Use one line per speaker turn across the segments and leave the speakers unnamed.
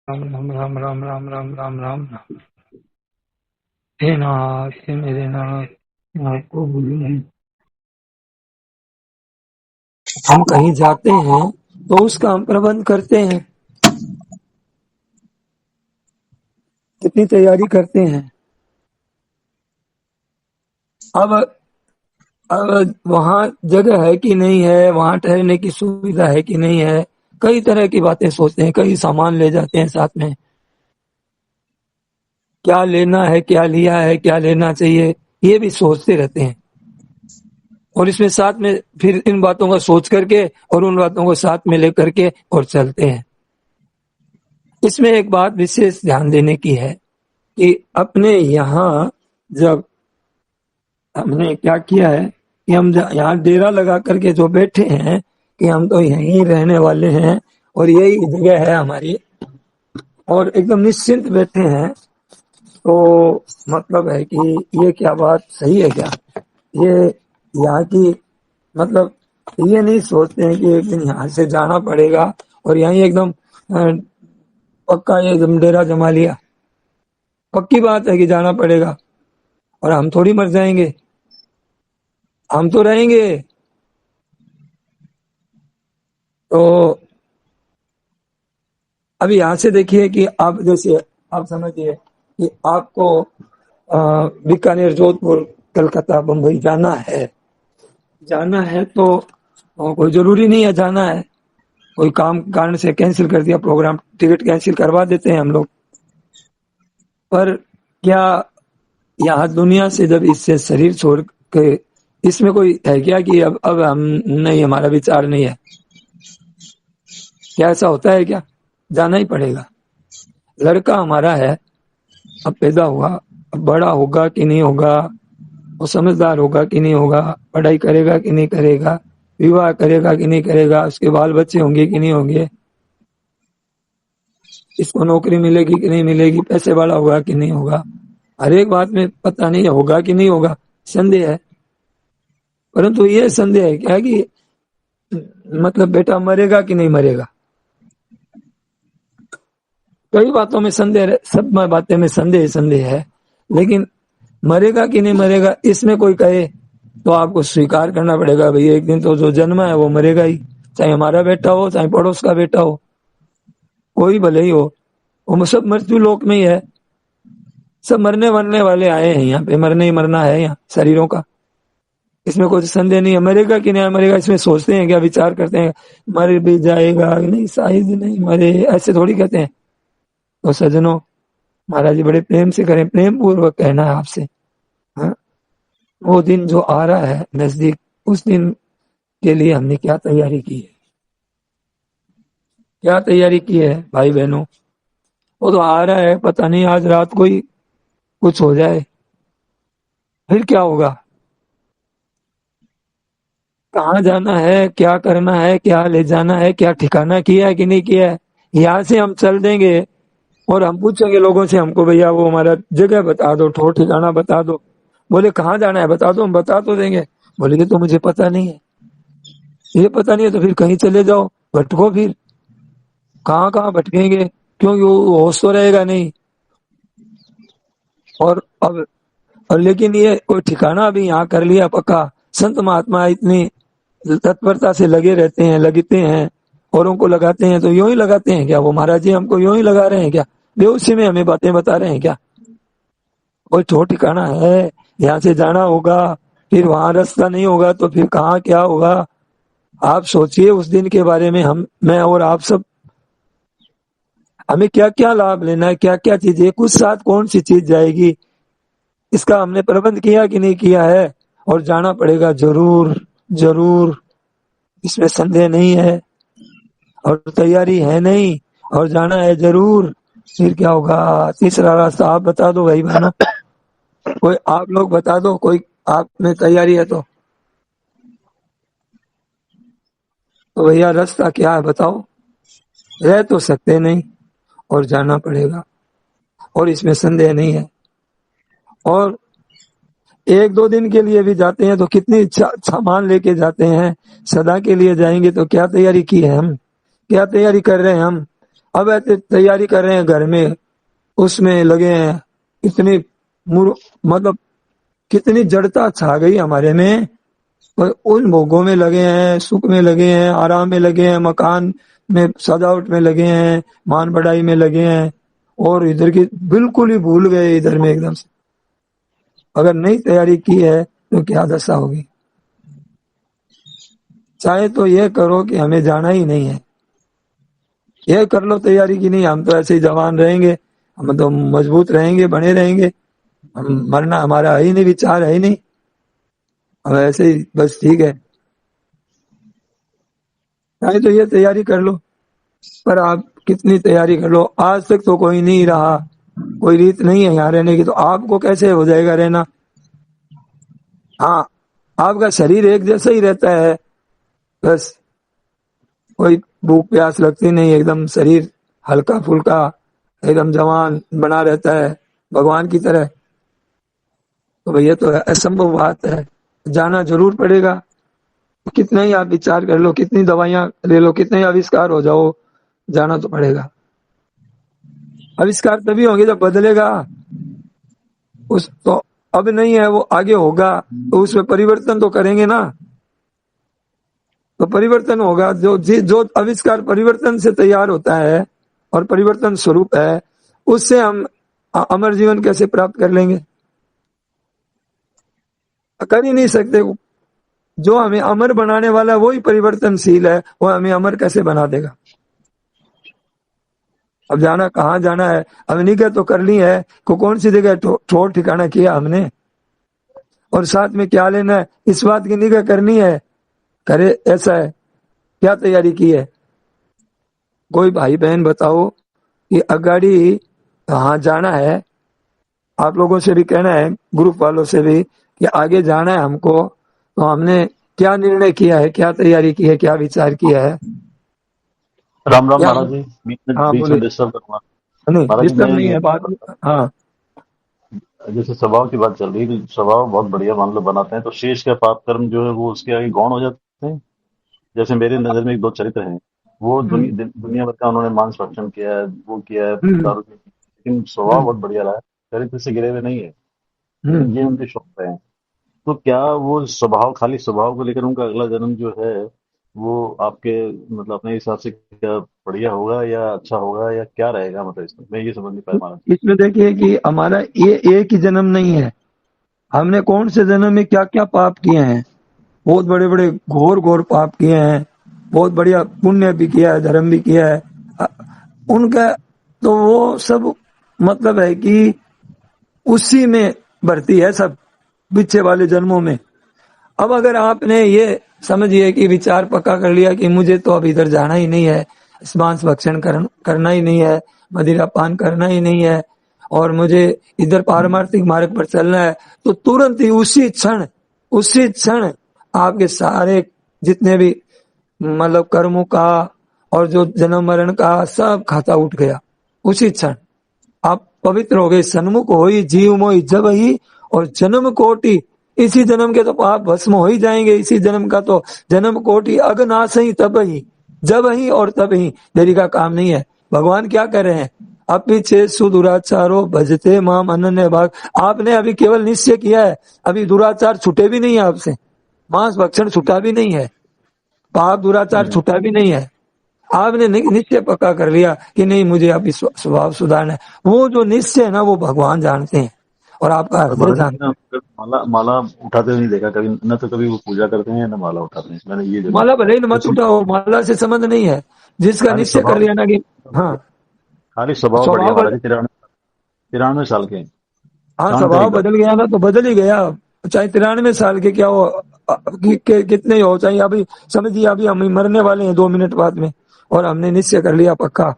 राम राम राम राम राम राम राम राम राम। हे नाथ, हे मेरे नाथ, मैं आपको भूलूं नहीं। हम कहीं जाते हैं तो उसका हम प्रबंध करते हैं, कितनी तैयारी करते हैं। अब वहाँ जगह है कि नहीं है, वहाँ ठहरने की सुविधा है कि नहीं है, कई तरह की बातें सोचते हैं। कई सामान ले जाते हैं साथ में, क्या लेना है, क्या लिया है, क्या लेना चाहिए, ये भी सोचते रहते हैं। और इसमें साथ में फिर इन बातों का सोच करके और उन बातों को साथ में लेकर के और चलते हैं। इसमें एक बात विशेष ध्यान देने की है कि अपने यहाँ जब हमने क्या किया है कि हम यहाँ डेरा लगा करके जो बैठे हैं कि हम तो यहीं रहने वाले हैं और यही जगह है हमारी, और एकदम निश्चिंत बैठे हैं, तो मतलब है कि ये क्या बात सही है क्या? ये यहाँ की मतलब ये नहीं सोचते हैं कि एक दिन यहाँ से जाना पड़ेगा और यहीं एकदम पक्का ये डेरा जमा लिया। पक्की बात है कि जाना पड़ेगा, और हम थोड़ी मर जाएंगे, हम तो रहेंगे। तो अभी यहाँ से देखिए कि आप जैसे आप समझिए कि आपको बीकानेर, जोधपुर, कलकत्ता, बम्बई जाना है तो कोई जरूरी नहीं है जाना है, कोई काम कारण से कैंसिल कर दिया प्रोग्राम, टिकट कैंसिल करवा देते हैं हम लोग। पर क्या यहाँ दुनिया से जब इससे शरीर छोड़ के, इसमें कोई है क्या कि अब हम नहीं, हमारा विचार नहीं है? क्या ऐसा होता है क्या? जाना ही पड़ेगा। लड़का हमारा है, अब पैदा हुआ, अब बड़ा होगा कि नहीं होगा, वो समझदार होगा कि नहीं होगा, पढ़ाई करेगा कि नहीं करेगा, विवाह करेगा कि नहीं करेगा, उसके बाल बच्चे होंगे कि नहीं होंगे, इसको नौकरी मिलेगी कि नहीं मिलेगी, पैसे वाला होगा कि नहीं होगा, हर एक बात में पता नहीं होगा कि नहीं होगा, संदेह है। परंतु ये संदेह है क्या कि मतलब बेटा मरेगा कि नहीं मरेगा? कई बातों में संदेह, सब बातें में संदेह संदेह है, लेकिन मरेगा कि नहीं मरेगा इसमें कोई कहे तो आपको स्वीकार करना पड़ेगा, भाई एक दिन तो जो जन्मा है वो मरेगा ही, चाहे हमारा बेटा हो चाहे पड़ोस का बेटा हो, कोई भले ही हो, वो सब मृत्यु लोक में ही है। सब मरने मरने वाले आए हैं यहाँ पे, मरने ही मरना है यहाँ शरीरों का, इसमें कोई संदेह नहीं है। मरेगा कि नहीं मरेगा इसमें सोचते हैं क्या, विचार करते हैं मर भी जाएगा नहीं, शायद नहीं मरे, ऐसे थोड़ी कहते हैं। तो सज्जनों, महाराज जी बड़े प्रेम से करें, प्रेम पूर्वक कहना है आपसे, हाँ? वो दिन जो आ रहा है नजदीक, उस दिन के लिए हमने क्या तैयारी की है, क्या तैयारी की है भाई बहनों? वो तो आ रहा है, पता नहीं आज रात को ही कुछ हो जाए, फिर क्या होगा? कहाँ जाना है, क्या करना है, क्या ले जाना है, क्या ठिकाना किया है कि नहीं किया है? यहाँ से हम चल देंगे और हम पूछेंगे लोगों से, हमको भैया वो हमारा जगह बता दो, ठोर ठिकाना बता दो। बोले कहाँ जाना है बता दो, हम बता तो देंगे। बोले ये तो मुझे पता नहीं है। ये पता नहीं है तो फिर कहीं चले जाओ, भटको, फिर कहाँ कहाँ भटकेंगे, क्योंकि वो होश तो रहेगा नहीं। और अब और लेकिन ये कोई ठिकाना भी यहाँ कर लिया पक्का, संत महात्मा इतनी तत्परता से लगे रहते हैं, लगते हैं, औरों को लगाते हैं, तो यूं ही लगाते हैं क्या? वो महाराज जी हमको यूं ही लगा रहे हैं क्या? बेहोशी में हमें बातें बता रहे हैं क्या? कोई ठोर ठिकाना है, यहाँ से जाना होगा, फिर वहां रास्ता नहीं होगा तो फिर कहाँ क्या होगा? आप सोचिए उस दिन के बारे में, मैं और आप सब, हमें क्या क्या लाभ लेना है, क्या क्या चीजें, कुछ साथ कौन सी चीज जाएगी, इसका हमने प्रबंध किया कि नहीं किया है? और जाना पड़ेगा जरूर, जरूर, इसमें संदेह नहीं है। और तैयारी है नहीं, और जाना है जरूर, फिर क्या होगा? तीसरा रास्ता आप बता दो भाई बहना, कोई आप लोग बता दो, कोई आप में तैयारी है तो भैया रास्ता क्या है बताओ? रह तो सकते नहीं, और जाना पड़ेगा, और इसमें संदेह नहीं है। और एक दो दिन के लिए भी जाते हैं तो कितनी सामान लेके जाते हैं, सदा के लिए जाएंगे तो क्या तैयारी की है हम, क्या तैयारी कर रहे हैं हम? अब ऐसे तैयारी कर रहे हैं घर में, उसमें लगे हैं, इतनी मतलब कितनी जड़ता छा गई हमारे में, और उन भोगों में लगे हैं, सुख में लगे हैं, आराम में लगे हैं, मकान में सजावट में लगे हैं, मान बढ़ाई में लगे हैं, और इधर की बिल्कुल ही भूल गए इधर में एकदम से। अगर नहीं तैयारी की है तो क्या दशा होगी। चाहे तो ये करो कि हमें जाना ही नहीं है, ये कर लो तैयारी की, नहीं हम तो ऐसे ही जवान रहेंगे, हम तो मजबूत रहेंगे, बने रहेंगे, हम मरना हमारा है ही नहीं, विचार है ही नहीं, हम ऐसे ही बस ठीक है। चाहे तो ये तैयारी कर लो, पर आप कितनी तैयारी कर लो, आज तक तो कोई नहीं रहा, कोई रीत नहीं है यहाँ रहने की, तो आपको कैसे हो जाएगा रहना। हाँ, आपका शरीर एक जैसा ही रहता है, बस कोई भूख प्यास लगती नहीं, एकदम शरीर हल्का फुल्का, एकदम जवान बना रहता है भगवान की तरह। तो भैया तो असंभव बात है, जाना जरूर पड़ेगा। कितना ही आप विचार कर लो, कितनी दवाइयां ले लो, कितने ही आविष्कार हो जाओ, जाना तो पड़ेगा। आविष्कार तभी होंगे जब बदलेगा उस, तो अब नहीं है वो आगे होगा, तो उसमें परिवर्तन तो करेंगे ना, तो परिवर्तन होगा। जो आविष्कार परिवर्तन से तैयार होता है और परिवर्तन स्वरूप है, उससे हम अमर जीवन कैसे प्राप्त कर लेंगे। कर ही नहीं सकते। जो हमें अमर बनाने वाला है वही परिवर्तनशील है, वो हमें अमर कैसे बना देगा। अब जाना कहाँ जाना है, अब निगह तो कर ली है, कौन सी जगह ठोर ठिकाना किया हमने, और साथ में क्या लेना है, इस बात की निगह करनी है, करे ऐसा है, क्या तैयारी की है। कोई भाई बहन बताओ कि अगाड़ी कहाँ जाना है, आप लोगों से भी कहना है, ग्रुप वालों से भी, कि आगे जाना है हमको, तो हमने क्या निर्णय किया है, क्या तैयारी की है, क्या विचार किया है।
राम राम
या
महाराज जी,
हाँ
बीच में
बोले,
डिस्टर्ब करूंगा।
नहीं
महाराज जी
डिस्टर्ब
मैं
नहीं
ये
है बात। हाँ।
जैसे स्वभाव की बात चल रही है, तो स्वभाव बहुत बढ़िया मान लो बनाते हैं तो शेष का पाप कर्म जो है वो उसके आगे गौण हो जाते हैं। जैसे मेरे नजर में एक दो चरित्र हैं, वो
हम्म,
दुनिया भर का उन्होंने मांस भक्षण किया है, वो किया है,
हम्म,
दारू पी, लेकिन स्वभाव
हम्म,
बहुत बढ़िया रहा है, चरित्र से गिरे हुए नहीं है,
हम्म।
लेकिन ये उनके शौक रहे हैं। तो क्या वो स्वभाव, खाली स्वभाव को लेकर उनका अगला जन्म जो है वो आपके मतलब अपने हिसाब से क्या बढ़िया होगा या अच्छा होगा या क्या रहेगा, मतलब इसमें मैं ये समझ नहीं पाया महाराज।
इसमें देखिए कि हमारा ये एक ही जन्म नहीं है, हमने कौन से जन्म में क्या क्या पाप किए हैं। बहुत बड़े बड़े घोर घोर पाप किए हैं, बहुत बढ़िया पुण्य भी किया है, धर्म भी किया है। अ- उनका तो वो सब मतलब है कि उसी में भर्ती है सब, पीछे वाले जन्मों में। अब अगर आपने ये समझिए कि विचार पक्का कर लिया कि मुझे तो अब इधर जाना ही नहीं है, मांस भक्षण करना ही नहीं है, मदिरा पान करना ही नहीं है, और मुझे इधर पारमार्थिक मार्ग पर चलना है, तो तुरंत ही उसी क्षण आपके सारे जितने भी मतलब कर्मों का और जो जन्म मरण का सब खाता उठ गया उसी क्षण। आप पवित्र हो गए, सन्मुख हो ही जीव मोहि जब ही, और जन्म कोटि, इसी जन्म के तो पाप भस्म हो ही जाएंगे, इसी जन्म का तो जन्म कोटि अगनाश ही तब ही, जब ही और तब ही, देरी का काम नहीं है। भगवान क्या कर रहे हैं, अब पीछे सुदुराचारो भजते माम अनन्य भाग, आपने अभी केवल निश्चय किया है, अभी दुराचार छूटे भी नहीं है आपसे, मांस भक्षण छूटा भी नहीं है, पाप दुराचार
हम्म,
छूटा भी नहीं है। आपने निश्चय पक्का कर लिया कि नहीं मुझे अभी स्वभाव सुधारना है, वो जो निश्चय है ना वो भगवान जानते हैं और आपका
और
हृदय
महाराज जी
जानता
मैंने माला माला उठाते हुए नहीं देखा कभी, न तो कभी वो पूजा करते हैं न माला उठाते हैं, मैंने ये
है।
जरूर
माला
देखा
भले
है।
ही
तो
मत उठाओ, माला से संबंध नहीं है, जिसका
खाली
निश्चय कर
स्वभाव,
लिया ना कि हाँ
खाली स्वभाव बढ़िया
स्वभाव
महाराज जी, 93 साल के हैं,
हाँ
शांत हैं
स्वभाव
एकदम।
बदल गया ना तो बदल ही गया। चाहे 93 साल के क्या हो, कितने ही हो, चाहे अभी समझिए अभी हम मरने वाले हैं 2 मिनट बाद में, और हमने निश्चय कर लिया पक्का,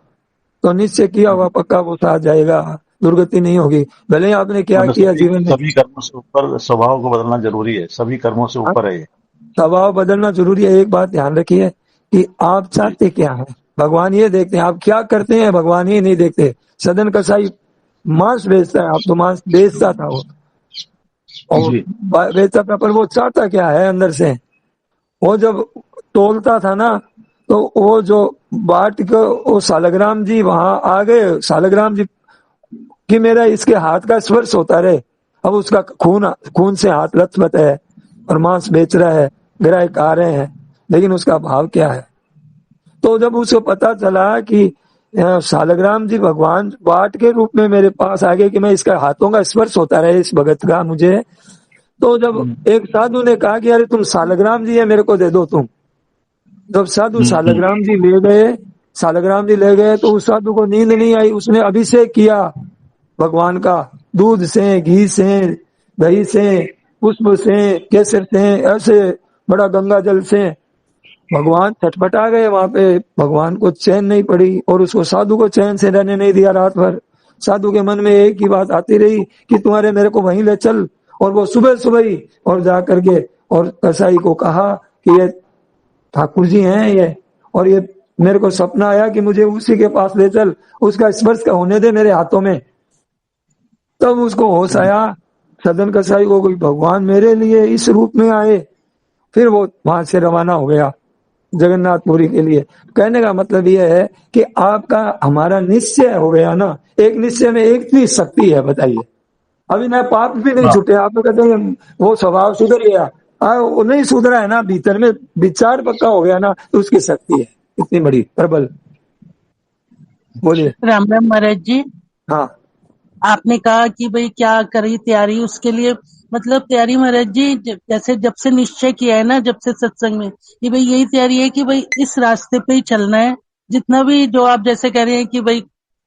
तो निश्चय किया हुआ पक्का वो साथ जाएगा, दुर्गति नहीं होगी, भले ही आपने क्या
मतलब
किया
सभी
जीवन में।
सभी कर्मों से ऊपर स्वभाव को बदलना जरूरी है, सभी कर्मों से
हाँ,
ऊपर है ये।
स्वभाव बदलना जरूरी है। एक बात ध्यान रखिए कि आप
जी
चाहते क्या हैं, भगवान ये देखते हैं, आप क्या करते हैं भगवान ये नहीं देखते। सदन कसाई मांस बेचता है, आप तो मांस बेचता था वो, और
जी।
बेचता था, पर वो चाहता क्या है अंदर से। वो जब तोलता था ना, तो वो जो बाट को वो सालग्राम जी वहां आ गए, सालग्राम जी कि मेरा इसके हाथ का स्पर्श होता रहे। अब उसका खून खून से हाथ लथपथ है और मांस बेच रहा है, ग्राहक आ रहे हैं, लेकिन उसका भाव क्या है। तो जब उसको पता चला कि सालग्राम जी भगवान बाट के रूप में मेरे पास आ गए कि मैं इसका हाथों का स्पर्श होता रहे इस भगत का मुझे, तो जब एक साधु ने कहा कि अरे तुम सालग्राम जी है, मेरे को दे दो तुम। जब साधु सालग्राम जी ले गए, सालग्राम जी ले गए तो उस साधु को नींद नहीं आई। उसने अभिषेक किया भगवान का, दूध से, घी से, दही से, पुष्प से, केसर से, ऐसे बड़ा गंगा जल से। भगवान छटपटा गए वहां पे, भगवान को चैन नहीं पड़ी और उसको साधु को चैन से रहने नहीं दिया रात भर। साधु के मन में एक ही बात आती रही कि तुम्हारे मेरे को वहीं ले चल। और वो सुबह सुबह ही और जा करके और कसाई को कहा कि ये ठाकुर जी हैं ये, और ये मेरे को सपना आया कि मुझे उसी के पास ले चल, उसका स्पर्श का होने दे मेरे हाथों में। तब उसको होश आया सदन कसाई को, कोई भगवान मेरे लिए इस रूप में आए। फिर वो वहां से रवाना हो गया जगन्नाथपुरी के लिए। कहने का मतलब यह है कि आपका हमारा निश्चय हो गया ना, एक निश्चय में एक ही शक्ति है। बताइए, अभी ना पाप भी नहीं छूटे, आप तो कहते हैं वो स्वभाव सुधर गया, वो नहीं सुधरा है ना, भीतर में विचार पक्का हो गया ना, तो उसकी शक्ति है इतनी बड़ी प्रबल। बोलिए।
राम राम महाराज जी।
हाँ,
आपने कहा कि भाई क्या करी तैयारी उसके लिए, मतलब तैयारी महाराज जी जैसे जब से निश्चय किया है ना, जब से सत्संग में, कि भाई यही तैयारी है कि भाई इस रास्ते पे ही चलना है। जितना भी जो आप जैसे कह रहे हैं कि भाई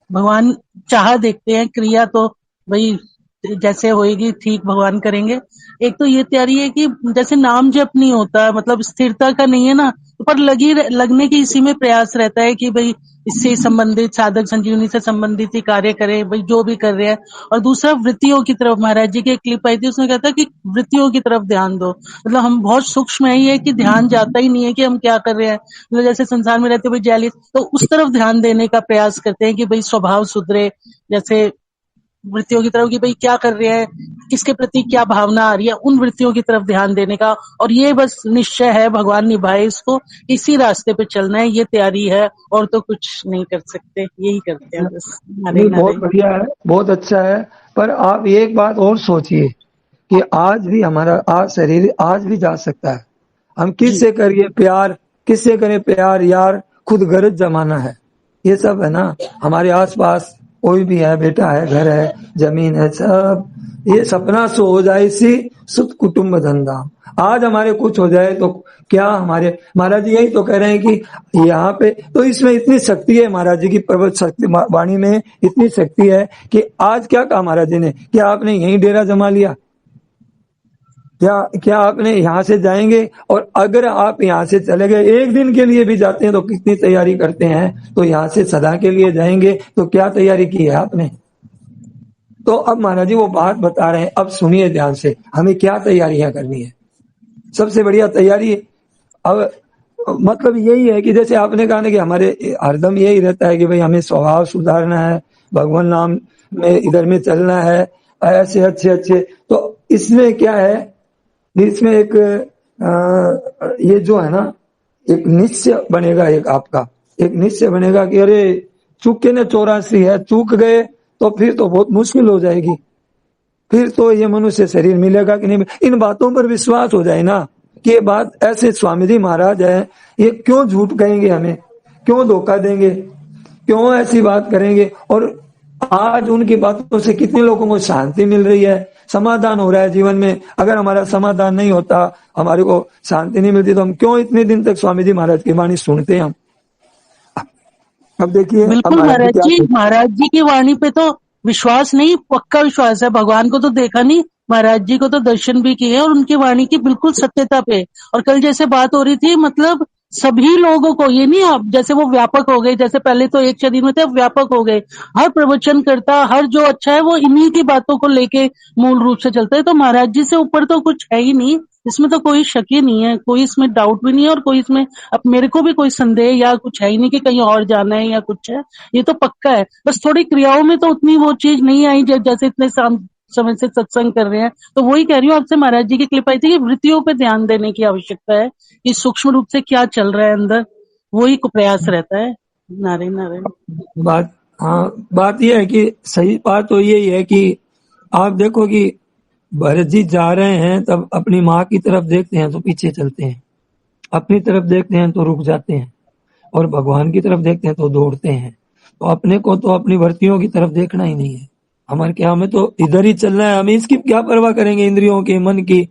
भगवान चाह देखते हैं, क्रिया तो भाई जैसे होएगी ठीक भगवान करेंगे। एक तो ये तैयारी है कि जैसे नाम जप नहीं होता, मतलब स्थिरता का नहीं है ना, पर लगने की इसी में प्रयास रहता है कि भाई इससे संबंधित साधक संजीवनी से संबंधित ही कार्य करें, भाई जो भी कर रहे हैं। और दूसरा वृत्तियों की तरफ, महाराज जी की एक क्लिप आई थी उसमें कहता है कि वृत्तियों की तरफ ध्यान दो। मतलब हम बहुत सूक्ष्म है ये कि ध्यान जाता ही नहीं है कि हम क्या कर रहे हैं। मतलब जैसे संसार में रहते हुए जैलिस, तो उस तरफ ध्यान देने का प्रयास करते हैं कि भाई स्वभाव सुधरे, जैसे वृत्तियों की तरफ कि भाई क्या कर रहे हैं, किसके प्रति क्या भावना आ रही है, उन वृत्तियों की तरफ ध्यान देने का। और ये बस निश्चय है भगवान निभाए इसको, इसी रास्ते पे चलना है, ये तैयारी है और तो कुछ नहीं कर सकते, यही करते हैं बस।
नहीं, बहुत बढ़िया है, बहुत अच्छा है। पर आप एक बात और सोचिए कि आज भी हमारा आज शरीर आज भी जा सकता है। हम किससे करिए प्यार, किससे करें प्यार यार, खुद गरज जमाना है। ये सब है ना हमारे आसपास, कोई भी है, बेटा है, घर है, जमीन है, सब ये सपना सो हो जाए इसी सुख कुटुंब धंधा। आज हमारे कुछ हो जाए तो क्या, हमारे महाराज जी यही तो कह रहे हैं कि यहाँ पे तो इसमें इतनी शक्ति है महाराज जी की प्रबल शक्ति, वाणी में इतनी शक्ति है कि आज क्या कहा महाराज जी ने, क्या आपने यही डेरा जमा लिया, क्या आपने यहाँ से जाएंगे, और अगर आप यहाँ से चले गए एक दिन के लिए भी जाते हैं तो कितनी तैयारी करते हैं, तो यहाँ से सदा के लिए जाएंगे तो क्या तैयारी की है आपने। तो अब महाराज जी वो बात बता रहे हैं, अब सुनिए ध्यान से, हमें क्या तैयारियां करनी है। सबसे बढ़िया तैयारी अब मतलब यही है कि जैसे आपने कहा ना कि हमारे हरदम यही रहता है कि भाई हमें स्वभाव सुधारना है, भगवान नाम में इधर में चलना है, ऐसे अच्छे अच्छे। तो इसमें क्या है, इसमें एक ये जो है ना, एक निश्चय बनेगा, एक आपका एक निश्चय बनेगा कि अरे चूके ने 84 है, चूक गए तो फिर तो बहुत मुश्किल हो जाएगी, फिर तो ये मनुष्य शरीर मिलेगा कि नहीं। इन बातों पर विश्वास हो जाए ना कि ये बात ऐसे स्वामी जी महाराज है, ये क्यों झूठ कहेंगे, हमें क्यों धोखा देंगे, क्यों ऐसी बात करेंगे। और आज उनकी बातों से कितने लोगों को शांति मिल रही है, समाधान हो रहा है जीवन में। अगर हमारा समाधान नहीं होता, हमारे को शांति नहीं मिलती, तो हम क्यों इतने दिन तक स्वामी जी महाराज की वाणी सुनते हैं हम। अब देखिए,
बिल्कुल महाराज जी की वाणी पे तो विश्वास नहीं, पक्का विश्वास है। भगवान को तो देखा नहीं, महाराज जी को तो दर्शन भी किए, और उनकी वाणी की बिल्कुल सत्यता पे। और कल जैसे बात हो रही थी, मतलब सभी लोगों को, ये नहीं अब जैसे वो व्यापक हो गए, जैसे पहले तो एक शरीर में थे, अब व्यापक हो गए। हर प्रवचन करता, हर जो अच्छा है वो इन्हीं की बातों को लेके मूल रूप से चलता है। तो महाराज जी से ऊपर तो कुछ है ही नहीं, इसमें तो कोई शक ही नहीं है, कोई इसमें डाउट भी नहीं है, और कोई इसमें अब मेरे को भी कोई संदेह या कुछ है ही नहीं कि कहीं और जाना है या कुछ है। ये तो पक्का है, बस थोड़ी क्रियाओं में तो उतनी वो चीज नहीं आई जैसे इतने समय से सत्संग कर रहे हैं। तो वही कह रही हूँ आपसे, महाराज जी की क्लिप आई थी कि वृत्तियों पे ध्यान देने की आवश्यकता है कि सूक्ष्म रूप से क्या चल रहा है अंदर, वही को प्रयास रहता है। नारायण नारायण।
बात, हाँ, बात यह है कि सही बात तो यही है कि आप देखो कि भरत जी जा रहे हैं तब अपनी माँ की तरफ देखते हैं तो पीछे चलते हैं, अपनी तरफ देखते हैं तो रुक जाते हैं, और भगवान की तरफ देखते हैं तो दौड़ते हैं। तो अपने को तो अपनी भर्तियों की तरफ देखना ही नहीं है, हमारे क्या, हमें तो इधर ही चलना है, हमें इसकी क्या परवाह करेंगे इंद्रियों की, मन की।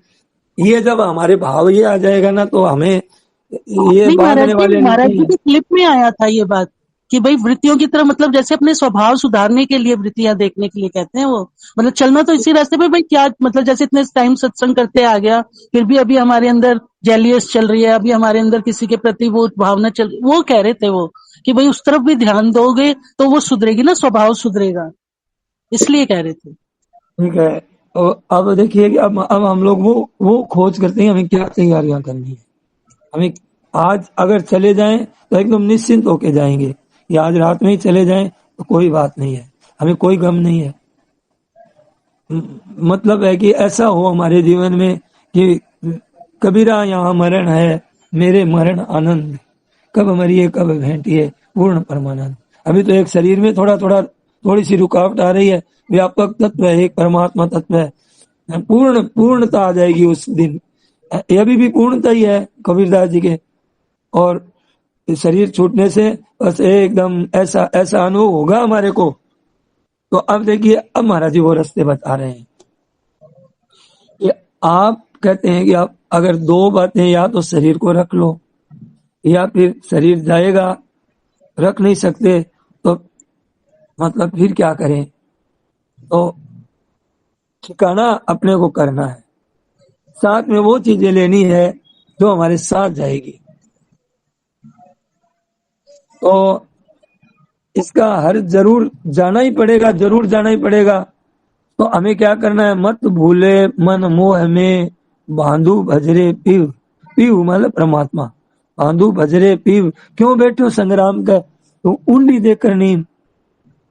ये जब हमारे भाव ये आ जाएगा ना तो हमें ये
नहीं
बांधने वाले
महाराज
नहीं
जी
है।
की क्लिप में आया था ये बात कि भाई वृत्तियों की तरह, मतलब जैसे अपने स्वभाव सुधारने के लिए वृत्तियां देखने के लिए कहते हैं वो, मतलब चलना तो इसी रास्ते पे भाई। क्या मतलब जैसे इतने टाइम सत्संग करते आ गया, फिर भी अभी हमारे अंदर जेलियस चल रही है, अभी हमारे अंदर किसी के प्रति वो भावना चल, वो कह रहे थे वो कि भाई उस तरफ भी ध्यान दोगे तो वो सुधरेगी ना, स्वभाव सुधरेगा, इसलिए कह रहे थे।
ठीक है। और अब देखिए कि अब हम लोग वो खोज करते हैं हमें क्या तैयारियां करनी है। हमें आज अगर चले जाएं तो एकदम निश्चिंत होके जाएंगे, या आज रात में ही चले जाएं तो कोई बात नहीं है, हमें कोई गम नहीं है। मतलब है कि ऐसा हो हमारे जीवन में कि कबीरा यहाँ मरण है, मेरे मरण आनंद, कब मरिए कब भेंटिए पूर्ण परमानंद। अभी तो एक शरीर में थोड़ी सी रुकावट आ रही है, व्यापक तत्व है, एक परमात्मा तत्व है, पूर्णता आ जाएगी उस दिन। ये अभी भी पूर्णता ही है कबीरदास जी के। और शरीर छूटने से बस एकदम ऐसा अनुभव होगा हमारे को। तो अब देखिए, अब महाराज जी वो रास्ते बता रहे हैं कि आप कहते हैं कि आप अगर दो बातें, या तो शरीर को रख लो या फिर शरीर जाएगा, रख नहीं सकते तो मतलब फिर क्या करें। तो ठिकाना अपने को करना है, साथ में वो चीजें लेनी है जो हमारे साथ जाएगी। तो इसका हर जरूर जाना ही पड़ेगा। तो हमें क्या करना है, मत भूले मन मोह में बांधु भजरे पीव मतलब परमात्मा, बांधु भजरे पीव। क्यों बैठे हो संग्राम का, तो उंडी देकर नींद।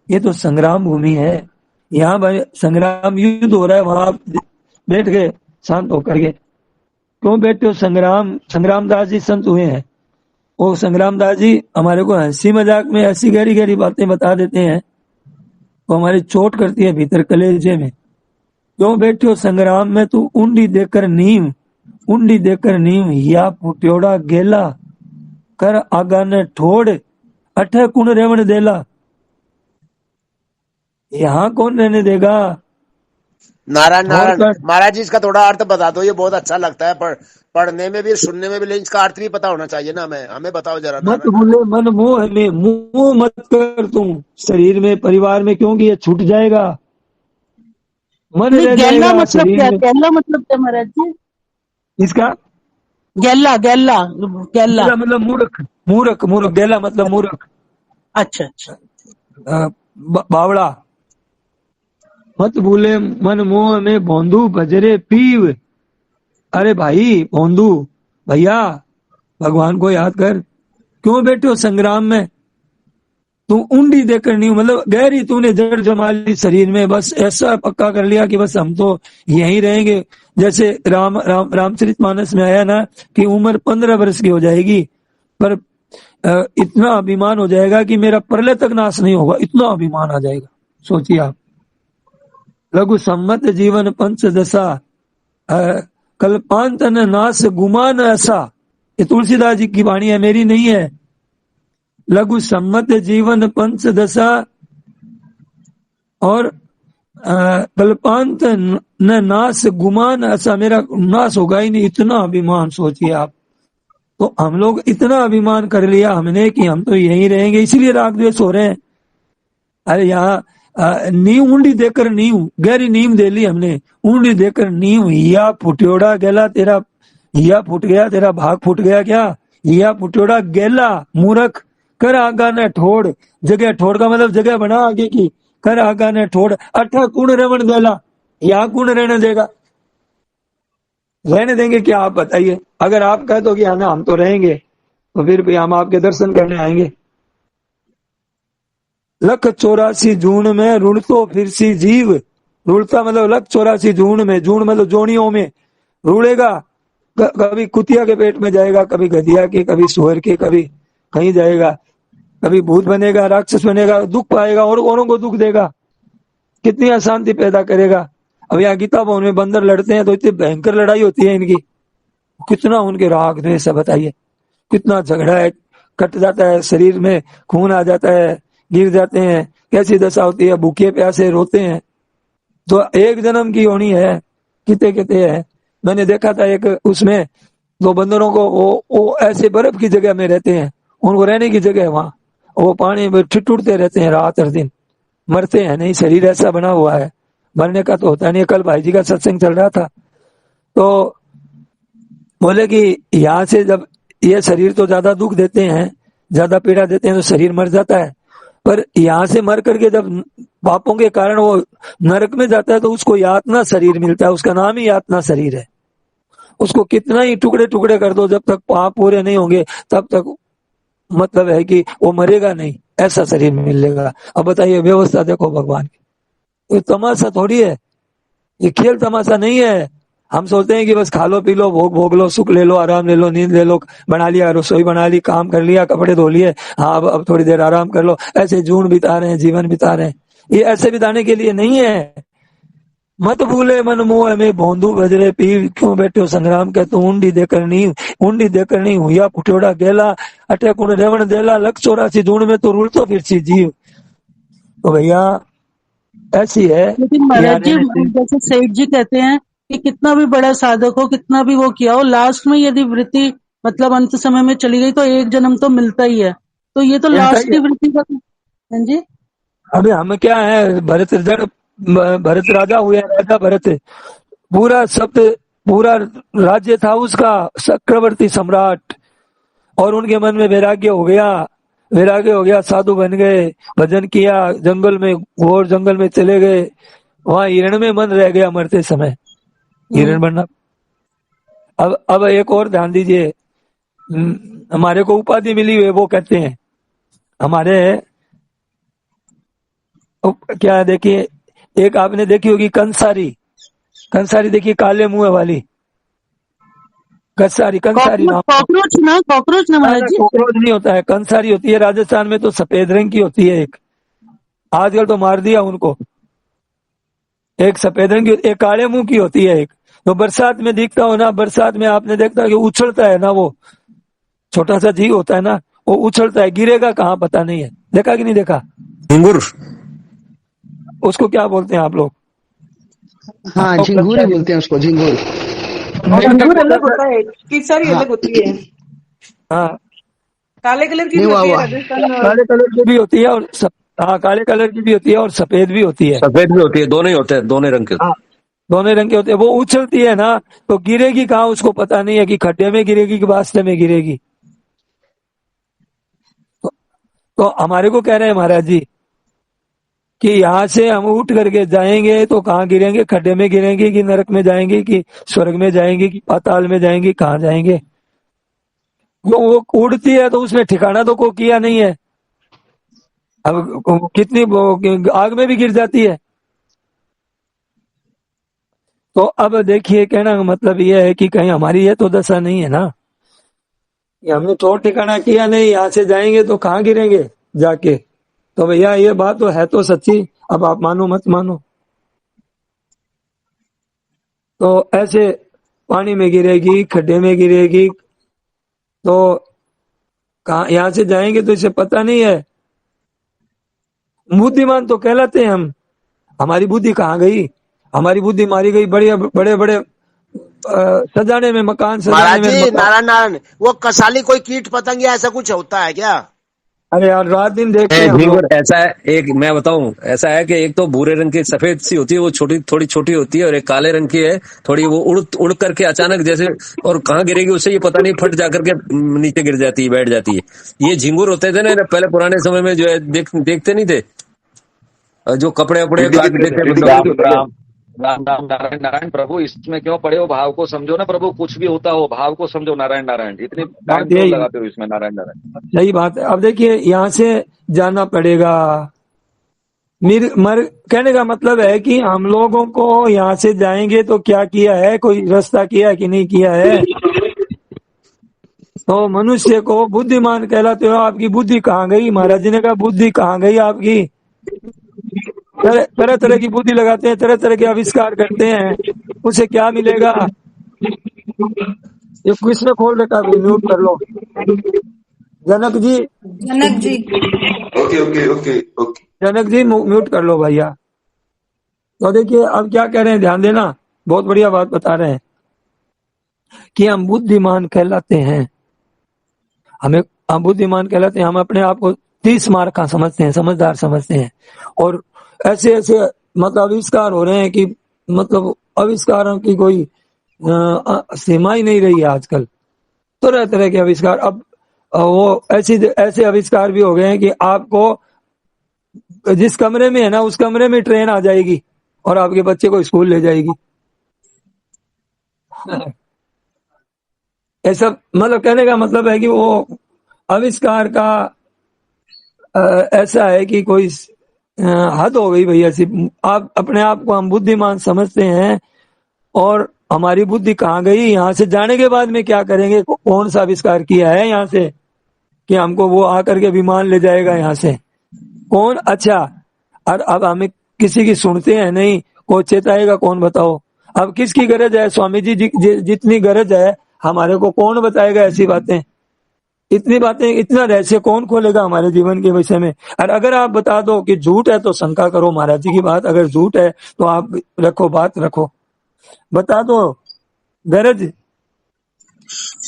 ये तो संग्राम भूमि है, यहाँ भाई संग्राम युद्ध हो रहा है, वहां बैठ गए शांत होकर के। क्यों बैठे हो संग्राम दास जी संत हुए हैं, वो संग्राम दास जी हमारे को हंसी मजाक में ऐसी गहरी गहरी बातें बता देते हैं तो हमारी चोट करती है भीतर कलेजे में। क्यों बैठे हो संग्राम में, तू उंडी देकर नींव या पुट्योड़ा गेला, कर आगा ने ठोड़ अठे कुण रेवण देला। यहाँ कौन रहने देगा।
नारायण महाराज जी, इसका थोड़ा अर्थ बता दो, ये बहुत अच्छा लगता है पढ़ने में भी सुनने में भी, लेकिन इसका अर्थ भी पता होना चाहिए ना। हमें बताओ जरा।
मत भूले मन मोह में, मोह मत कर तुम शरीर में परिवार में, क्योंकि ये छूट जाएगा, मन रह जाएगा
मतलब
शरीर
क्या,
में।
गैला मतलब क्या महाराज जी?
इसका
गैला
मतलब मूर्ख, गैला मतलब मूर्ख,
अच्छा
बावड़ा। मत भूले मन मोह में भोंदू भजरे पीव। अरे भाई भोंदू, भैया भगवान को याद कर। क्यों बैठे हो संग्राम में, तू उंडी देकर नहीं, मतलब गहरी तूने जड़ जमा ली शरीर में, बस ऐसा पक्का कर लिया कि बस हम तो यहीं रहेंगे। जैसे रामचरितमानस में आया ना कि उम्र 15 वर्ष की हो जाएगी, पर इतना अभिमान हो जाएगा कि मेरा प्रलय तक नाश नहीं होगा, इतना अभिमान आ जाएगा। सोचिए आप, लघु सम्मत जीवन पंच दशा, कल्पांतन नाश गुमान ऐसा। ये तुलसीदास जी की वाणी है, मेरी नहीं है। लघु सम्मत जीवन पंच दशा और कल्पांत न नाश गुमान ऐसा, मेरा नाश होगा ही नहीं, इतना अभिमान। सोचिए आप, तो हम लोग इतना अभिमान कर लिया हमने कि हम तो यहीं रहेंगे, इसीलिए राग द्वेष हो रहे हैं। अरे यहाँ नींव उंडी देकर नींव, गहरी नींव दे ली हमने, उंडी देकर नींव या फुट्योड़ा गेला, तेरा या फूट गया, तेरा भाग फूट गया क्या, या फुट्योड़ा गेला मूर्ख, कर आगा ने ठोड़। जगह ठोड़ का मतलब जगह बना आगे की, कर आगा ने ठोड़ अठा कुण रवण देला। यहाँ कौन रहने देगा, रहने देंगे क्या आप बताइए। अगर आप कह दो कि हम तो रहेंगे, तो फिर भी हम आपके दर्शन करने आएंगे। लख 84 जून में रुड़तो फिर सी जीव, रुड़ता मतलब लख 84 जून में, जून मतलब जोनियों में रुड़ेगा। कभी कुतिया के पेट में जाएगा, कभी गधिया के, कभी सुअर के, कभी कहीं जाएगा, कभी भूत बनेगा, राक्षस बनेगा, दुख पाएगा और औरों को दुख देगा, कितनी अशांति पैदा करेगा। अब यहाँ गीता भवन में बंदर लड़ते हैं तो इतनी भयंकर लड़ाई होती है इनकी, कितना उनके राग द्वेष है बताइए, कितना झगड़ा है, कट जाता है, शरीर में खून आ जाता है, गिर जाते हैं, कैसी दशा होती है, भूखे प्यासे रोते हैं। तो एक जन्म की होनी है, कितने कितने है। मैंने देखा था एक उसमें दो बंदरों को, वो ऐसे बर्फ की जगह में रहते हैं, उनको रहने की जगह है वहां, वो पानी में ठिठुरते रहते हैं रात हर दिन, मरते हैं नहीं, शरीर ऐसा बना हुआ है, मरने का तो होता नहीं। कल भाई जी का सत्संग चल रहा था तो बोले कि यहाँ से जब ये शरीर तो ज्यादा दुख देते हैं, ज्यादा पीड़ा देते हैं तो शरीर मर जाता है, पर यहाँ से मर करके जब पापों के कारण वो नरक में जाता है तो उसको यातना शरीर मिलता है, उसका नाम ही यातना शरीर है। उसको कितना ही टुकड़े टुकड़े कर दो, जब तक पाप पूरे नहीं होंगे तब तक मतलब है कि वो मरेगा नहीं, ऐसा शरीर मिलेगा। अब बताइए व्यवस्था देखो भगवान की, ये तमाशा थोड़ी है, ये खेल तमाशा नहीं है। हम सोचते हैं कि बस खा लो पी लो, भोग लो, सुख ले लो, आराम ले लो, नींद ले लो, बना लिया रसोई, बना ली, काम कर लिया, कपड़े धो लिए, हाँ अब थोड़ी देर आराम कर लो, ऐसे जून बिता रहे हैं, जीवन बिता रहे हैं। ये ऐसे बिताने के लिए नहीं है। मत भूले मन मोह में भोंदू बजरे पीर, क्यों बैठे हो संग्राम के तू ऊंडी देकर नहीं हुआ फुटोड़ा गेला, अटे कुण रेवण देला, लख 84 जून में तो रुलतो फिरसी जीव। तो भैया ऐसी है।
लेकिन महाराज जी, जैसे सेठ जी कहते हैं कि कितना भी बड़ा साधक हो, कितना भी वो किया हो, लास्ट में यदि वृत्ति मतलब अंत समय में चली गई तो एक जन्म तो मिलता ही है। तो ये तो लास्ट की वृत्ति का। हाँ जी,
अभी हम क्या है, भरत राजा हुए, राजा भरत, पूरा पूरा राज्य था उसका, चक्रवर्ती सम्राट, और उनके मन में वैराग्य हो गया, साधु बन गए, भजन किया, जंगल में, घोर जंगल में चले गए, वहां हिरण में मन रह गया मरते समय, हिरण बनना। अब एक और ध्यान दीजिए, हमारे को उपाधि मिली हुई है, वो कहते हैं हमारे क्या, देखिए एक आपने देखी होगी कंसारी देखिए, काले मुंह वाली कंसारी नाम,
कॉकरोच ना महाराज जी,
कॉकरोच नहीं होता है, कंसारी होती है। राजस्थान में तो सफेद रंग की होती है एक, आजकल तो मार दिया उनको। एक सफेद रंग की, एक काले मुंह की होती है एक, तो बरसात में दिखता हो ना, बरसात में आपने देखता कि उछलता है ना, वो छोटा सा जीव होता है ना, वो उछलता है, गिरेगा कहाँ पता नहीं है, देखा कि नहीं देखा?
झिंगुर,
उसको क्या बोलते हैं आप लोग?
हाँ झिंगुर ही बोलते हैं उसको, झिंगुर।
झिंगुर अलग होता है, केसरी अलग होती है।
हाँ,
काले कलर की भी होती है राजस्थान में,
काले कलर की भी होती है और हाँ, काले कलर की भी होती है और सफेद भी होती है।
सफेद भी होती है, दोनों ही होते हैं, दोनों रंग के।
हाँ, दोनों रंग के होते हैं। वो उछलती है ना, तो गिरेगी कहाँ उसको पता नहीं है, कि खड्डे में गिरेगी कि वास्ते में गिरेगी। तो हमारे को कह रहे हैं महाराज जी कि यहाँ से हम उठ करके जाएंगे तो कहाँ गिरेंगे, खड्डे में गिरेंगे कि नरक में जाएंगे कि स्वर्ग में जाएंगे कि पाताल में जाएंगे, कहाँ जाएंगे? वो उड़ती है तो उसमें ठिकाना तो को किया नहीं है। अब कितनी आग में भी गिर जाती है। तो अब देखिए, कहना का मतलब ये है कि कहीं हमारी ये तो दशा नहीं है ना, हमने तो ठिकाना किया नहीं, यहाँ से जाएंगे तो कहाँ गिरेंगे जाके। तो भैया ये बात तो है तो सच्ची, अब आप मानो मत मानो। तो ऐसे पानी में गिरेगी, खड्डे में गिरेगी, तो कहाँ यहाँ से जाएंगे तो इसे पता नहीं है। बुद्धिमान तो कहलाते हैं हम, हमारी बुद्धि कहाँ गई? हमारी बुद्धि मारी गई बड़े बड़े सजाने में, मकान सजाने में।
नारायण, वो कसाली कोई कीट पतंग या ऐसा कुछ होता है क्या?
अरे यार, रात दिन देखते हैं।
ऐसा है, एक मैं बताऊं, ऐसा है कि एक तो भूरे रंग की सफेद सी होती है, वो थोड़ी छोटी होती है, और एक काले रंग की है, थोड़ी वो उड़ करके अचानक जैसे, और कहाँ गिरेगी उससे ये पता नहीं, फट जा करके नीचे गिर जाती है, बैठ जाती है। ये झिंगुर होते थे ना पहले पुराने समय में, जो है देखते नहीं थे, जो कपड़े वपड़े
राम राम नारायण नारायण प्रभु, इसमें क्यों पड़े हो? भाव को समझो ना प्रभु, कुछ भी होता हो भाव को समझो। नारायण नारायण, इतनी टाइम क्यों लगाते हो इसमें? नारायण नारायण,
सही बात है। अब देखिए, यहाँ से जाना पड़ेगा, कहने का मतलब है कि हम लोगों को यहाँ से जाएंगे तो क्या किया है, कोई रास्ता किया है कि नहीं किया है? तो मनुष्य को बुद्धिमान कहलाते हो। आपकी बुद्धि कहाँ गई? महाराज जी ने कहा बुद्धि कहाँ गई आपकी? तरह तरह की बुद्धि लगाते हैं, तरह तरह के आविष्कार करते हैं, उसे क्या मिलेगा? ये किसने खोल रखा? म्यूट कर लो। जनक जी,
ओके।
जनक जी म्यूट कर लो भैया। तो देखिए अब क्या कह रहे हैं, ध्यान देना, बहुत बढ़िया बात बता रहे हैं कि हम बुद्धिमान कहलाते हैं। हम बुद्धिमान कहलाते हैं। हम अपने आप को 30 मार्क का समझते हैं, समझदार समझते हैं। और ऐसे ऐसे मतलब आविष्कार हो रहे हैं कि मतलब आविष्कारों की कोई सीमा ही नहीं रही है आजकल। तरह तरह के आविष्कार। अब वो ऐसे आविष्कार भी हो गए हैं कि आपको जिस कमरे में है ना, उस कमरे में ट्रेन आ जाएगी और आपके बच्चे को स्कूल ले जाएगी। ऐसा मतलब कहने का मतलब है कि वो आविष्कार का ऐसा है कि कोई हद हो गई भैया। आप अपने आप को हम बुद्धिमान समझते हैं और हमारी बुद्धि कहाँ गई? यहाँ से जाने के बाद में क्या करेंगे? कौन सा आविष्कार किया है यहाँ से कि हमको वो आकर के विमान ले जाएगा यहाँ से? कौन? अच्छा, और अब हमें किसी की सुनते हैं नहीं, को चेताएगा कौन? बताओ। अब किसकी गरज है? स्वामी जी जितनी गरज है हमारे को कौन बताएगा ऐसी बातें? इतनी बातें, इतना रहस्य कौन खोलेगा हमारे जीवन के विषय में? और अगर आप बता दो कि झूठ है तो शंका करो महाराज जी की बात। अगर झूठ है तो आप रखो, बात रखो, बता दो। गरज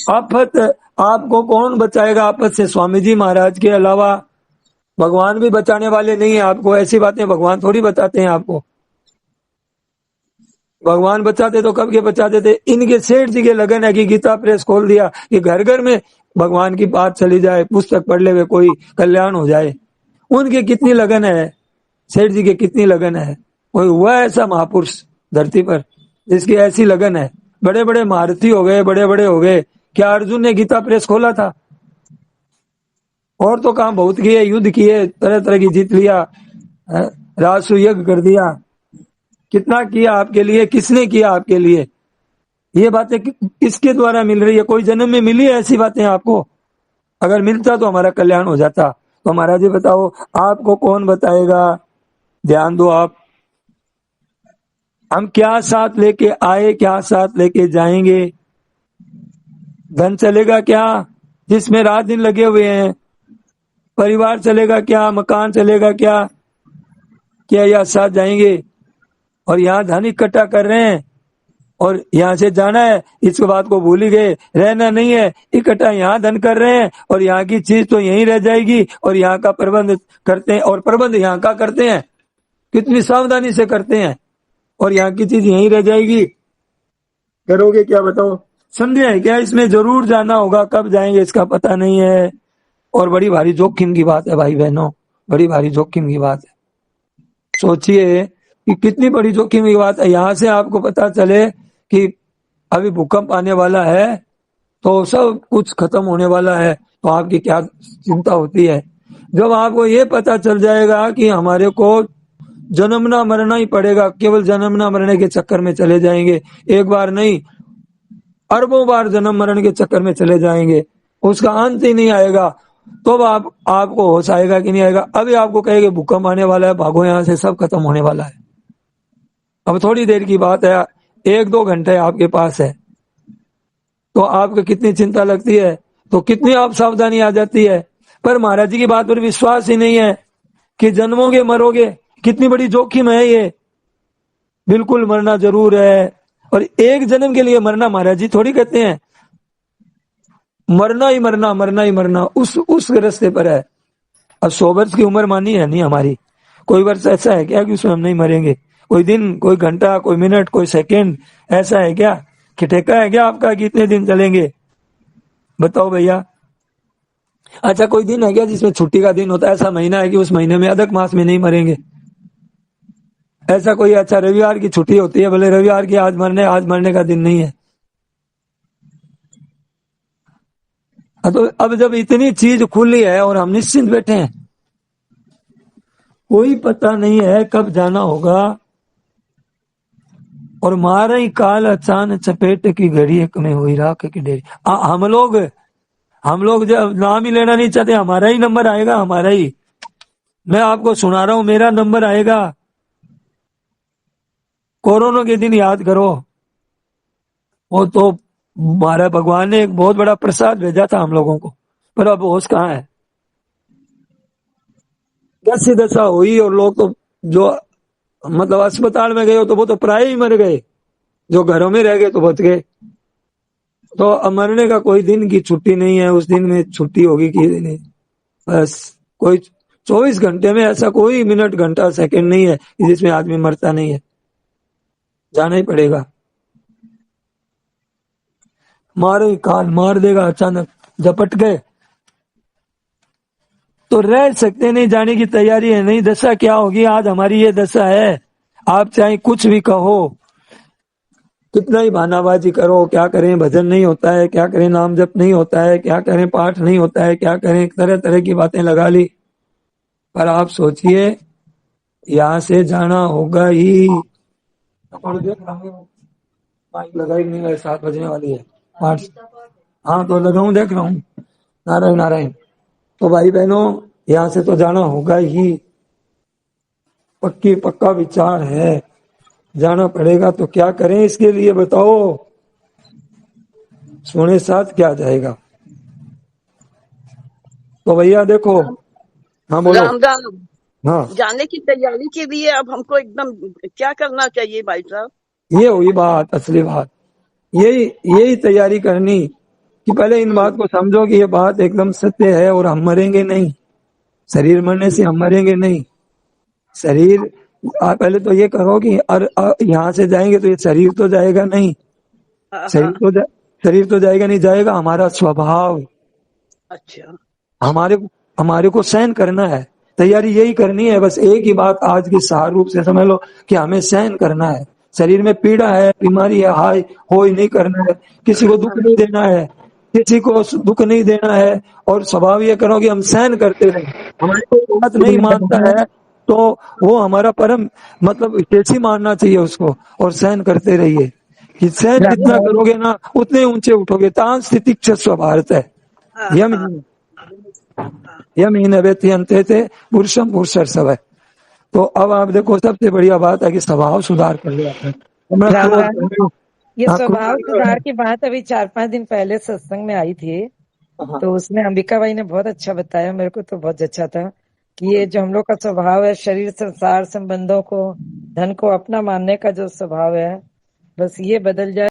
आफत आपको कौन बचाएगा आफत से? स्वामी जी महाराज के अलावा भगवान भी बचाने वाले नहीं है आपको। ऐसी बातें भगवान थोड़ी बताते हैं आपको। भगवान बचाते तो कब के बचाते थे। इनके सेठ जी के लगन है कि गीता प्रेस खोल दिया कि घर घर में भगवान की बात चली जाए, पुस्तक पढ़ ले, कोई कल्याण हो जाए। उनके कितनी लगन है, सेठ जी के कितनी लगन है। कोई हुआ ऐसा महापुरुष धरती पर जिसकी ऐसी लगन है? बड़े बड़े महारथी हो गए, बड़े बड़े हो गए। क्या अर्जुन ने गीता प्रेस खोला था? और तो काम बहुत किए, युद्ध किए, तरह तरह की जीत लिया, राजसु यज्ञ कर दिया। कितना किया आपके लिए? किसने किया आपके लिए? ये बातें किसके द्वारा मिल रही है? कोई जन्म में मिली है ऐसी बातें आपको? अगर मिलता तो हमारा कल्याण हो जाता। तो महाराज जी बताओ, आपको कौन बताएगा? ध्यान दो आप। हम क्या साथ लेके आए, क्या साथ लेके जाएंगे? धन चलेगा क्या जिसमें रात दिन लगे हुए हैं? परिवार चलेगा क्या? मकान चलेगा क्या? क्या यह साथ जाएंगे? और यहाँ धन इकट्ठा कर रहे हैं और यहाँ से जाना है, इस बात को भूल ही गए। रहना नहीं है, इकट्ठा यहाँ धन कर रहे हैं और यहाँ की चीज तो यहीं रह जाएगी और यहाँ का प्रबंध करते हैं। और प्रबंध यहाँ का करते हैं, कितनी सावधानी से करते हैं, और यहाँ की चीज यहीं रह जाएगी। करोगे क्या बताओ? समझे है क्या? इसमें जरूर जाना होगा, कब जाएंगे इसका पता नहीं है। और बड़ी भारी जोखिम की बात है भाई बहनों, बड़ी भारी जोखिम की बात है। सोचिए कि कितनी बड़ी जोखिम की बात है। यहाँ से आपको पता चले कि अभी भूकंप आने वाला है तो सब कुछ खत्म होने वाला है, तो आपकी क्या चिंता होती है? जब आपको ये पता चल जाएगा कि हमारे को जन्मना मरना ही पड़ेगा, केवल जन्मना मरने के चक्कर में चले जाएंगे, एक बार नहीं अरबों बार जन्म मरण के चक्कर में चले जाएंगे, उसका अंत ही नहीं आएगा, तो आपको होश आएगा कि नहीं आएगा? अभी आपको कहेंगे भूकंप आने वाला है, भागो यहाँ से, सब खत्म होने वाला है। अब थोड़ी देर की बात है, 1-2 घंटे आपके पास है, तो आपको कितनी चिंता लगती है, तो कितनी आप सावधानी आ जाती है। पर महाराज जी की बात पर विश्वास ही नहीं है कि जन्मोगे मरोगे। कितनी बड़ी जोखिम है ये। बिल्कुल मरना जरूर है, और एक जन्म के लिए मरना महाराज जी थोड़ी कहते हैं। मरना ही मरना, मरना ही मरना, उस रास्ते पर है। अब 100 वर्ष की उम्र मानी है नहीं हमारी, कोई वर्ष ऐसा है क्या कि उसमें हम नहीं मरेंगे? कोई दिन, कोई घंटा, कोई मिनट, कोई सेकंड ऐसा है क्या कि ठेका है क्या आपका कि इतने दिन चलेंगे? बताओ भैया। अच्छा, कोई दिन है क्या जिसमें छुट्टी का दिन होता है? ऐसा महीना है कि उस महीने में अधिक मास में नहीं मरेंगे? ऐसा कोई अच्छा रविवार की छुट्टी होती है, बोले रविवार की आज मरने का दिन नहीं है। तो अब जब इतनी चीज खुली है और हम निश्चिंत बैठे हैं, कोई पता नहीं है कब जाना होगा, और मारा ही काल अचान चपेट की घड़ी एक में हुई राख की डेरी। हम लोग हम लोग जब नाम ही लेना नहीं चाहते, हमारा ही नंबर आएगा, हमारा ही। मैं आपको सुना रहा हूं, मेरा नंबर आएगा। कोरोना के दिन याद करो, वो तो हमारा भगवान ने एक बहुत बड़ा प्रसाद भेजा था हम लोगों को, पर अब होश कहाँ है। कैसी दशा हुई, और लोग तो जो मतलब अस्पताल में गए हो तो वो तो प्राय ही मर गए, जो घरों में रह गए तो बच गए। तो अब मरने का कोई दिन की छुट्टी नहीं है, उस दिन में छुट्टी होगी कि नहीं। बस कोई 24 घंटे में ऐसा कोई मिनट घंटा सेकंड नहीं है जिसमें आदमी मरता नहीं है, जाना ही पड़ेगा। मारो काल मार देगा, अचानक झपट गए तो रह सकते नहीं, जाने की तैयारी है नहीं। दशा क्या होगी, आज हमारी ये दशा है। आप चाहे कुछ भी कहो, कितना ही बहानाबाजी करो, क्या करें भजन नहीं होता है, क्या करें नाम जप नहीं होता है, क्या करें पाठ नहीं होता है, क्या करें, तरह तरह की बातें लगा ली। पर आप सोचिए, यहाँ से जाना होगा ही। माइक लगाई नहीं है, 7 बजने वाली है। हाँ तो लगाऊं, देख रहा हूँ। नारायण नारायण। तो भाई बहनों, यहाँ से तो जाना होगा ही, पक्का विचार है, जाना पड़ेगा। तो क्या करें इसके लिए बताओ, सोने साथ क्या जाएगा। तो भैया देखो, हाँ बोलो।
राम राम।
हाँ,
जाने की तैयारी के लिए अब हमको एकदम क्या करना चाहिए भाई साहब?
ये हुई बात, असली बात। यही तैयारी करनी कि पहले इन बात को समझो कि ये बात एकदम सत्य है, और हम मरेंगे नहीं। शरीर मरने से हम मरेंगे नहीं। शरीर पहले तो ये करो कि यहाँ से जाएंगे तो ये शरीर तो जाएगा नहीं, शरीर तो जाएगा नहीं, जाएगा हमारा स्वभाव।
अच्छा,
हमारे को सहन करना है, तैयारी यही करनी है। बस एक ही बात आज की सार रूप से समझ लो कि हमें सहन करना है। शरीर में पीड़ा है, बीमारी है, हाय हो ही नहीं करना है, किसी को दुख नहीं देना है, किसी को दुख नहीं देना है। और स्वभाव ये करो कि हम सहन करते रहे। हमारी कोई बात नहीं मानता है तो वो हमारा परम मतलब कैसी मानना चाहिए उसको, और सहन करते रहिए। कि सहन जितना करोगे ना उतने ऊंचे उठोगे। तान स्थिति स्वभारत है, यम ही नवेत्यंते थे पुरुषम पुरुषर सब है। तो अब आप देखो, सबसे बढ़िया बात है कि स्वभाव सुधार कर लिया।
ये स्वभाव सुधार की बात अभी 4-5 दिन पहले सत्संग में आई थी, तो उसमें अंबिका भाई ने बहुत अच्छा बताया, मेरे को तो बहुत अच्छा था कि ये जो हम लोग का स्वभाव है, शरीर संसार संबंधों को धन को अपना मानने का जो स्वभाव है, बस ये बदल जाए